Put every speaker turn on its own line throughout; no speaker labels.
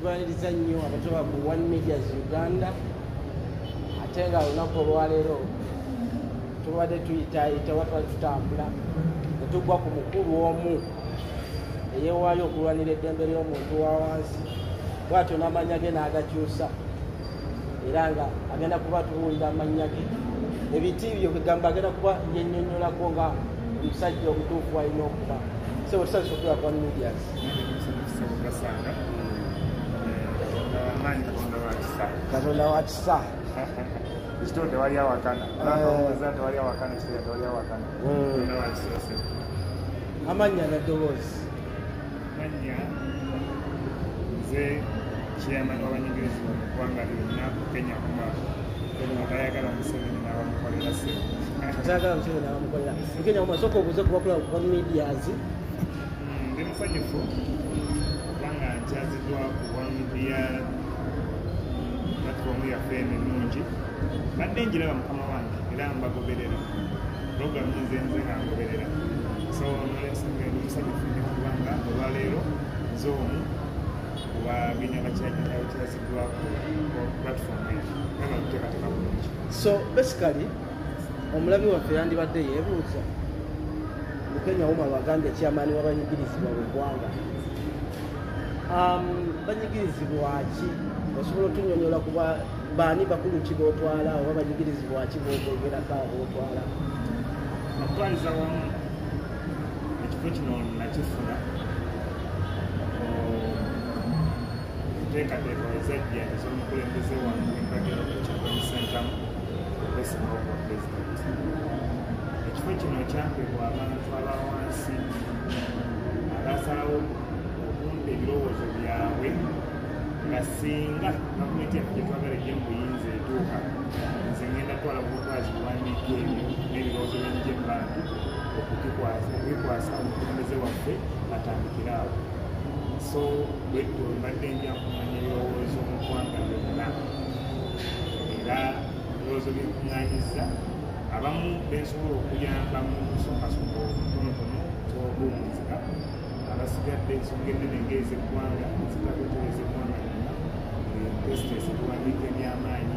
tubaliriza nnyo abatoba ku MEDIAZ Uganda ate nga olunaku olwaleero tubadde tuyitaayita watwali tutambula ne tugwa ku mukulu omu eyeewaayo okulwanira eddembe ly'omuntu wa wansi bw'atyo n'amannya ge n'agakyusa era nga agenda kuba tuwulira amannya ge ebiti byo kugamba agenda kuba yennyonnyolako nga omusajja omutuufu alina okuba so tusanyusa okubeera kwa MEDIAZ. Katonda wa kisa
ekitoo tewali awakana tewali awakana ekitoo tewali awakana
amannya n'eddoboozi.
Amannya nze chairman w'abanyigirizibwa mu ggwanga lyonna Kenya atayagala Museveni n'abamukolera
atayagala Museveni n'abamukolera Kenya sooka obuuze kubakola kwa MEDIAZ.
Ndi musanyufu kubanga nkyaziddwa ku media platform yaffe ennungi badde njiraba mukama wange era mbagoberera program nze nga ngoberera so nolensenge ndi musanyufu nnyo kubanga olwaleero nze omu kubagenyi abakyaziddwa ku platform eyo nga bakuteekateeka bulungi.
So basically omulabi waffe yandibadde yeebuuza Mukenya Women bagambye chairman w'abanyigirizibwa mu ggwanga banyigirizibwa ki osobola otunnyonnyola kuba baani bakulu ki bootwala oba banyigirizibwa ki boogeraako bootwala
okutwaliza wamu ekifo kino nakifuna okuteekateeka ezajja ez'omukulembeze wange empagero Kyagulanyi Sentantamu okubesigibwa kwa pulezidenti. Ekifo kino kyampebwa abantu abawansi abasalawo okumpa ebirowoozo byabwe nga singa gavumenti yaffe gyetwagala ejje mu buyinza etuuka nze ngenda twala bukwazi buwandiika ebyo n'ebirowoozo by'enje mu bantu okubikwasa omukulembeze waffe atandikire awo. So bwetyo mbadde nja kumanya ebirowoozo mu ggwanga lyonna era ebirowoozo byenkuŋŋaanyizza abamu bensobola okuyamba mu kusongasonga obutonotono ky'obuwunzika abasigadde ensonga ennene ng'ezeggwanga zitakutereza eggwanga lyonna tesitesi okuwandiika ebyamaanyi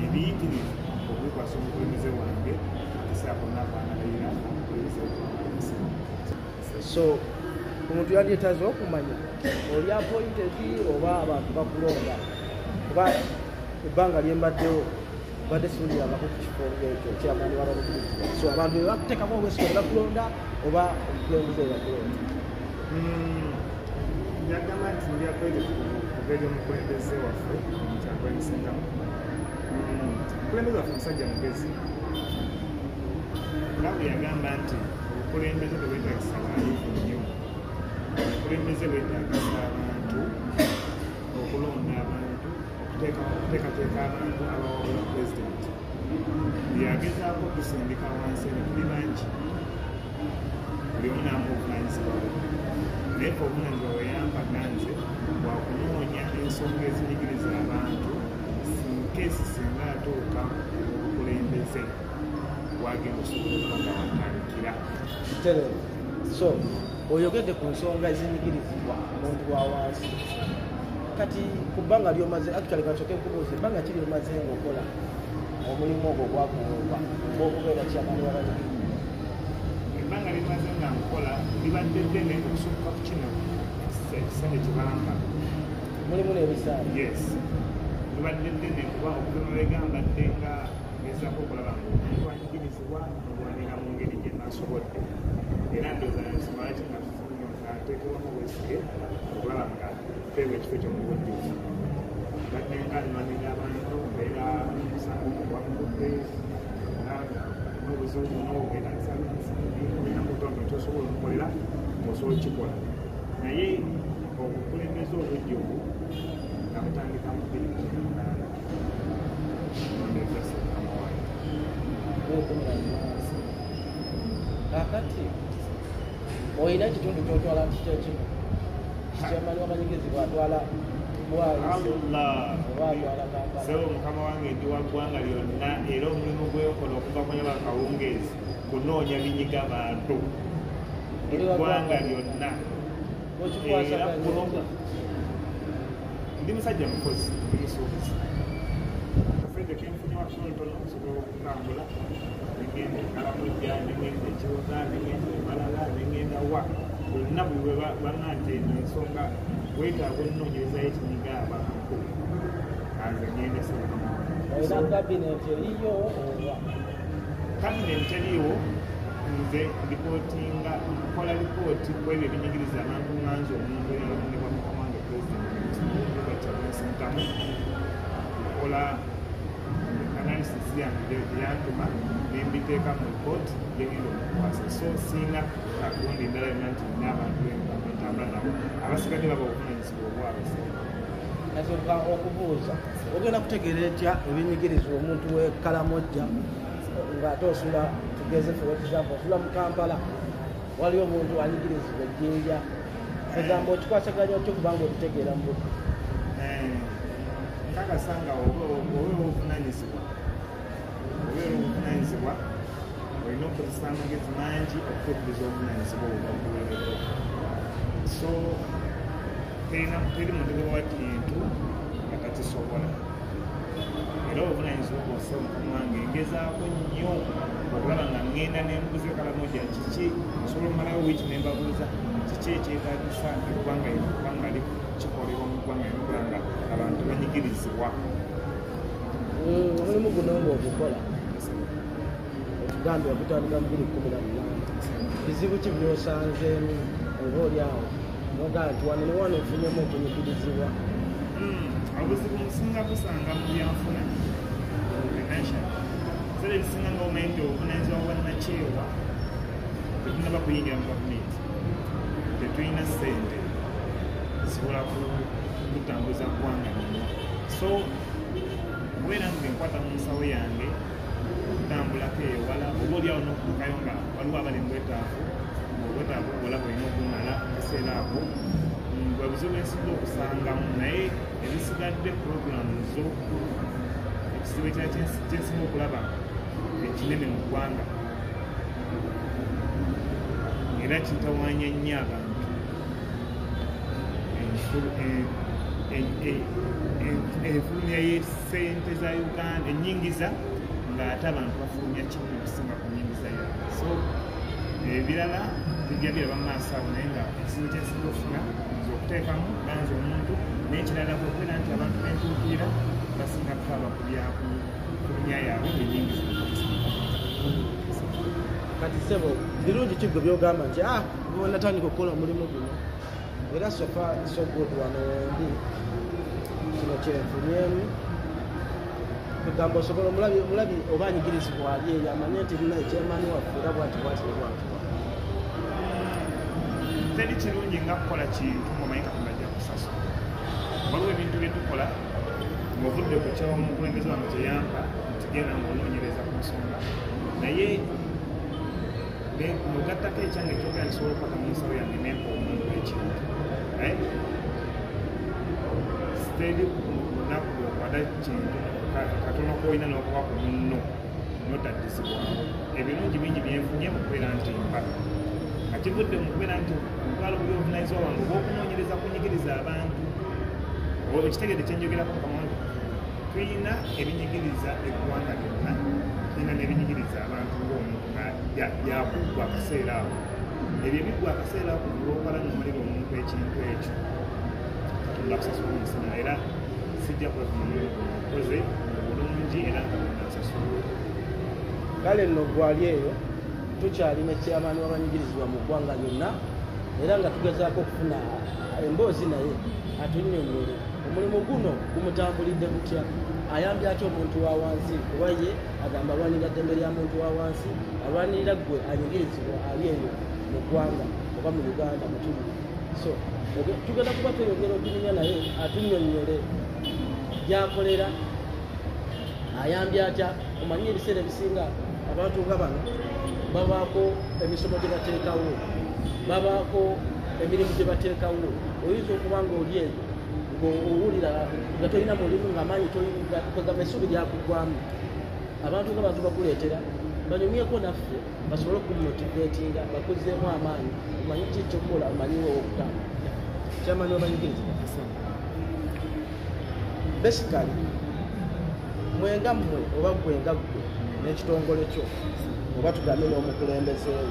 ebiyitirivu okubikwasa omukulembeze wange akisaako n'akwangalira omukulembeze w'eggwanga.
So omuntu yandyetaaze okumanya oli appointed oba abantu bakulonda kuba ebbanga lyembaddewo badde siwulirangako ku kifo ekyo chairman w'abanyigirizibwa so abantu bebakuteekamu obwesiko bakulonda oba omukulembeze webakulonda.
Njagamba nti ndi appointed okubeera omukulembeze waffe Kyagulanyi Sentantamu. Omukulembeze waffe musajja mugezi nga bwe yagamba nti obukulembeze tebwetagisa bayivu nnyo obukulembeze bwetagisa abantu okulonda abantu okuteekateeka abantu abawabula pulezidenti byagezaako okusindika wansi eno tuli bangi buli omu naamu obuvunanyizibwa bwe naye fe obuvunanyizibwa bweyampaga nze bwakunoonya ensonga ezinyigiriza abantu sinkeesi singa atuuka obukulembeze bwagenda okusobola nga watandikira.
So oyogedde ku nsonga ezinyigirizibwa omuntu wa wansi kati ku bbanga lyomaze actually kasooke nkubuuza ebbanga ki lyomaze ng'okola omulimu ogwo gwakuwumba ng'okubeera chairman w'abanyigirizibwa?
Ebbanga limaze nga nkola libadde ddene okusukka ku kino ekisande kye bampa
mulimu n'ebisaale.
Yes libadde ddene kuba okugema begambadde nga gezaako okulaba ngaomuntu anyigirizibwa olwanira mu ngeri gye nasobodde era ndooza nsimala kinga ateekebwamu obwesige okulaba nga tuteebwa ekifo ky'omubuddusi badde nga nwanira abantu mbeera musango gwamugudde n'obuzibu bwonna obugenda olina kutonda kyosobola okukolera osobola okikola naye obukulembeze obujjuvu nga butandika mu 2018
kakati olina ekitundu kyotwala nti kyekino chairman w'abanyigirizibwa atwala
Sebo mukama wange ndi wa ggwanga lyonna era omulimu gwekola okuva ku nyama kawungeezi kunoonya binyiga bantu eggwanga lyonna era ndi musajja mukozi musuubuzi sente kenfunye wakitontono nsobola okutambula negenda Kalamojja negenda Ekibuga negenda Malala negenda wa bonna bwe bangante ensonga weetaaga okunoonyereza ekinyiga abantu aze ngende
olina kabineti eriyo oba
kabineti eriwo nze ndipootinga nkola lipooti ku ebyo ebinyigiriza abantu nganza omuntu eyalondebwa mu kamanga pulezidenti Sentantamu nkola analysis yange yantuma nembiteeka mu lipooti gegenda omukwasa so singa kagundi endala yonna nti nina abantu bentambula nabo abasigadde baba obuvunanyizibwa obwabwe
nasooka okubuuza ogenda kutegeera etya ebinyigirizwa omuntu w'Ekalamojja ng'ate osula tugeze for example osula mu Kampala waliwo omuntu anyigirizibwa ejjinja egamba okikwasaganya otya okubanga okutegeera mu budde
nkakasanga obeera obuvunanyizibwa olina okukozesa amagezi mangi okutuukiriza obuvunanyizibwa obwabuweereko so teri muntu wa kintu nga takisobola era obuvunanyizibwa bwose mukamwange ngezaako nnyo okulaba nga ngenda nembuza Kalamojja kiki nsobola okumalayo wiiki nembabuuza kiki ekyetaagisa eggwanga kikolebwa mu ggwanga linokuba nga abantu banyigirizibwa
omulimu guno ng'ogukola otugambye okutandika mu 2018 bizibu ki byosanzeemu oba oli awo nogaa nti wano ne wano ofunyemu okunyigirizibwa
obuzibu musinga busanga mu byanfuna sera ebisinga nga omanyi nti obuvunanyizibwa bwannakyewa tetunaba kuyingira mu gavumenti tetulina ssente zisobola kutambuza ggwanga nino so kubeera nga enkwata mu nsawo yange okutambulako ewala oba oliawo n'okutuukayo nga waliwo abali mu bwetaavu obwetaavu obola bwolina okumala akaseera ako bwe buzibu ensinga okusangamu naye ebisigadde puroguramu ekizibu ekira kyensinga okulaba ekinene mu ggwanga era kitawaanya nnyo abantu enfulumya y'essente za Uganda ennyingiza ng'ate abantu bafulumya kimu okusinga ku nnyingiza yaabwe so ebirala bijja biraba mu maaso awo naye nga ekizibu kyensinga okufuna nze okuteekamu banza omuntu n'ekirala kwekubeera nti abantu bentuukirira basinga kutaba kulumya yaabwe ennyingiza
kati sebo birungi kigwe byogamba nti natandika okukola omulimu guno era sofa so good wano wendi kino kyenfunyemu kugamba osobola omulabi oba anyigirizibwa ali eyo amanye nti nina ekyemaani waffe era bwati
teri kirungi nga kukola kintu ng'omanyi Katonda ajja kusasula waliwo ebintu bye tukola ng'ovudde ku kyawa omukulembeze wange kyeyampa ntigenda ng'onoonyereza ku nsonga naye nogattako ekyange ekyogera nsobola okupaka mu nsawo yange nempa omuntu ekintu siteri lunaku lwokwada kintu katono koolina n'okuba ku munno notaddizibwamu ebirungi bingi byenfunye mu kubeera nti mpa nga kivudde mu kubeera nti ntwala obuli obuvunanyizibwa wange oba okunoonyereza kunyigiriza abantu ekitegedde kyenjogerako mukamwange tulina ebinyigiriza eggwanga lyonna tulina n'ebinyigiriza abantu ng'omuntu nga yakuggwa akaseera awo ebyo ebiggwa akaseera ako olwokola n'omalira omuntu ekintu ekyo Katonda akusasula omusana era sijja kwevuma okoze bulungi era nga tonasasula
kale nno gwali eyo tukyalina ekyamaani w'abanyigirizibwa mu ggwanga lyonna era nga tugezaako okufuna emboozi naye atunnyonnyole omulimu guno gumutambulidde gutya ayambye atya omuntu wa wansi kuba ye agamba alwanirira ddembe lya muntu wa wansi alwanirira gwe anyigirizibwa ali eyo mu ggwanga oba mu Uganda mutuli so tugenda kuba tweyongera okunyumya naye atunnyonnyole gyakolera ayambye atya omanyi ebiseera ebisinga abantu nga bano babaako emisomo gye bateekawo babaako emirimu gye bateekawo oyinza okuba nga oli eyo ng'owulira nga tolina mulimu ng'amaanyi kagamba essuubi lyakuggwamu abantu nga bantu bakuleetera banyumyeko naffe basobole okumotivatinga bakuzzeemu amaanyi omanyi ki kyokukola omanyiwo okutambula kyamaanyi w'abanyigirizibwa basically mwenga mmwe oba gwenga gwe n'ekitongole kyo oba tugambe n'omukulembeze we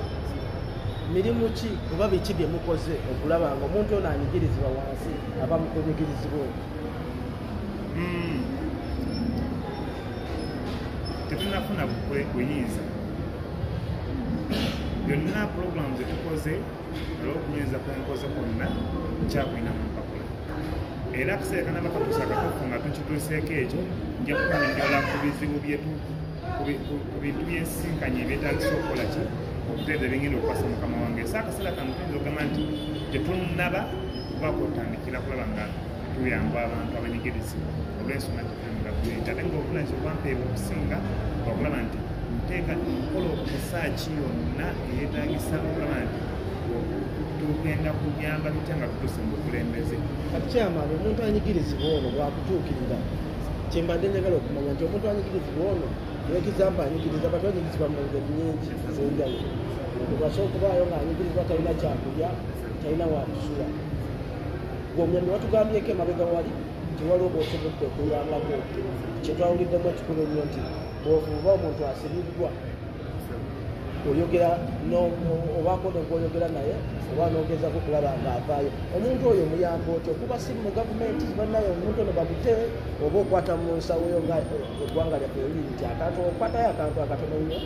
mirimu ki oba biki bye mukoze okulaba nga omuntu ono anyigirizibwa wansi aba mukunyigirizibwa oyo?
Tetunafuna buyinza byonna program zetukoze olw'okunyiriza kwenkoze kwonna kyakwina mu mpapula era akaseera kanaba katuusa akatuufu nga tukituuseeko ekyo nja kukunyigira ku bizibu byetu ku bintu byensisinkanye ebyetagisa okukola ki okuteeza ebingenda okukwasa mukama wange esa akaseera kano tuyinza okugamba nti tetunnaba okubaako otandikira kulaba nga tuyamba abantu abanyigirizibwa olw'ensonga tetunga bwinti ate ngaobulanyisa obwampeebwa okusinga okulaba nti nteeka okukola okusaaki yonna eyeetagisa okulaba nti tugenda kuyamba tutya nga tutuuse mu bukulembeze.
Kati kyamaani omuntu anyigirizibwa ono bwakutuukirira kyembadde njagala okumanya nti omuntu anyigirizibwa ono ekizamba anyigiriza bati anyigirizibwa mu ngeri nnyingi ez'enjawulo. Omuntu okubaayo ng'anyigirizibwa talina kyakulya talina wakusula. Gomyami watugambyeko emabega wali nti waliwo bw'osobodde okuyambako kyetwawuliddemu ekikulu ennyo nti bw'ofuba omuntu asibiddwa oyogera obaako n'ogwoyogera naye oba n'ogezaako okulaba ng'avaayo. Omuntu oyo muyamba otyo okuba si mu gavumenti bannaye omuntu ono babute oba okwata mu nsawoyo nga eggwanga lyaffe oli nti akantu okwatayo akantu akatono nnyo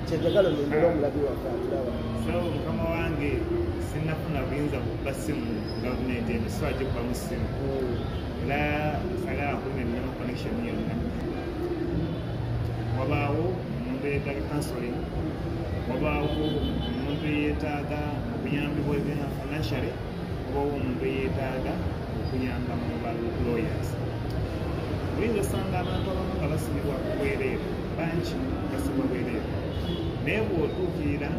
kyenjagala nnyongera omulabi waffe atulaba.
So mukama wange sinafuna buyinza kuba simu gavumenti emiswa gikuba mu simu era sagala kulina connection yonna wabaawo omuntu yeetaaga counseling wabaawo omuntu yeetaaga okuyambibwa financially wabaawo omuntu yeetaaga okuyamba mu ba lawyers. Oyinza osanga abantu abamu nga basibibwa bwereere banki basibwa bwereere naye bw'otuukirira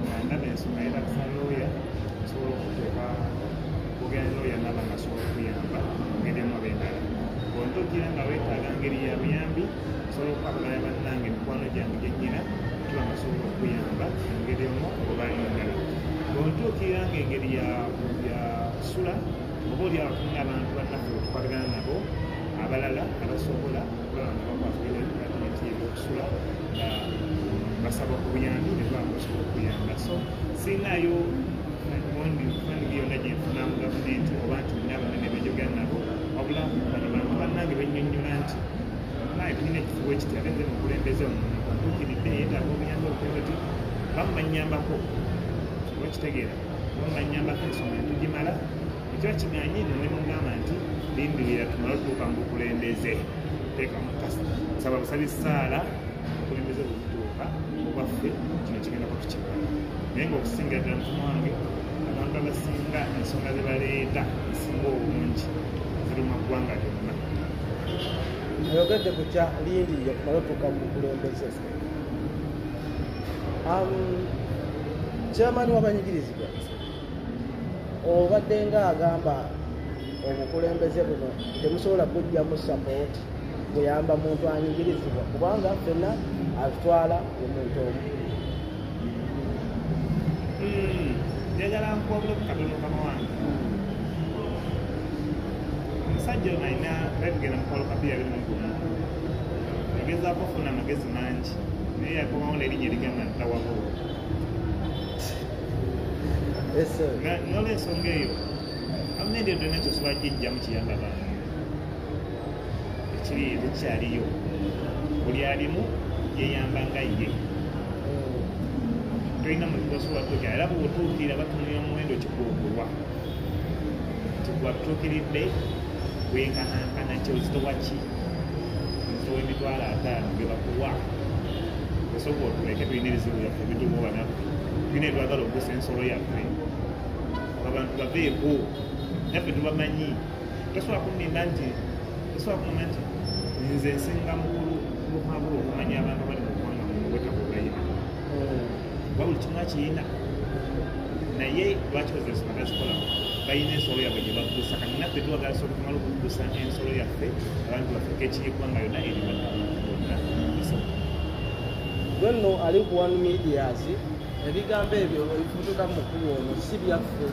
nga ndaba ensonga yeetagisa lawyer osobola okutuuka kugenda lawyer naba nga asobola okuyamba ngeri emu oba endala. Bw'ontuukira nga weetaaga ngeri ya buyambi osobola okukabulaya bannange emikwano gyange gye nnyina tuba nga asobola okuyamba engeri emu oba endala. Bw'ontuukira nga engeri ya kusula oba oli abatunga abantu bannaffe betukwatagana nabo abalala abasobola okulaba nga bakwatagana department y'ebyokusula nga basaba ku buyambi ne baba basobola okuyamba. So sinaayo funding yonna gye nfuna mu gavumenti oba nti nina abanene bejogera nabo wabula bano bantu bannange bennyonnyola nti naye tulina ekifuba ekiti ate nze mukulembeze omuntu antuukiridde yeetaaga obuyambi obukulembeze bamumanyambako oba kitegeera bamumanyambako ensonga netugimala ekiba kiganye ne mugamba nti lindirira tumala otuuka mu bukulembeze teeka mu kasa saba busabi saala obukulembeze bwebutuuka obwaffe kino kigendako tukikola naye ngaokusingira ddala mukama wange abantu abasinga ensonga ze baleeta esinga obungi ziri mu ggwanga lyonna.
Oyogedde ku kya lindirira tumala otuuka mu bukulembeze. Chairman w'abanyigirizibwa obadde nga agamba obukulembeze buno temusobola kujjamu support buyamba muntu anyigirizibwa kubanga ffenna atutwala omuntu omu.
Njagala nkwabula kukatono mukama wange omusajja ono alina batugenda mukwalo kabiya 21 yagezaako okufuna amagezi mangi naye yakomawo n'erinnya erigamba ntawabo n'olwensonga eyo gavumenti eyo nakyo sobola gijjamu kiyamba abantu ekiri ekyaliyo buli alimu yeyamba nga ye tolina muntu osobola tuukira era bw'otuukira batunira muwendo kikuugulwa kigwatuukiridde wenkanankana kyozitowa ki nsowa emitwalo 5 ge bakuwa osobola otuleke tulina ebizibu byaffe bitubuubana tulina etwagala okugusa ensolo yaffe abantu baveeko naffe tubamanyi tosobola kunimba nti nze nsinga mukulu luhabula okumanya abantu abali mu ggwanga mubwetakubayina kuba buli kimu akiyina naye lwaki bazensoma tazikola balina ensolo yabwe gye bagusa kati naffe tuwagala sobola okumala okugusa ensolo yaffe abantu baffe ekiyigwanga yonna eri bonna.
Gwenno ali ku One MEDIAZ ebigambo ebyo ebifutuka mukulu ono si byaffe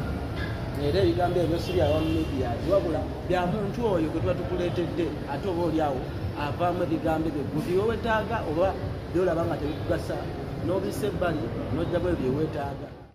era ebigambo ebyo si byawa mu MEDIAZ wabula bya muntu oyo gwe tuba tukuleetedde ate oba oliawo avaamu ebigambo ebyo gwe byewetaaga oba byolaba nga tebikugasa n'obisa ebbali n'ojjamu ebyo byeweetaaga.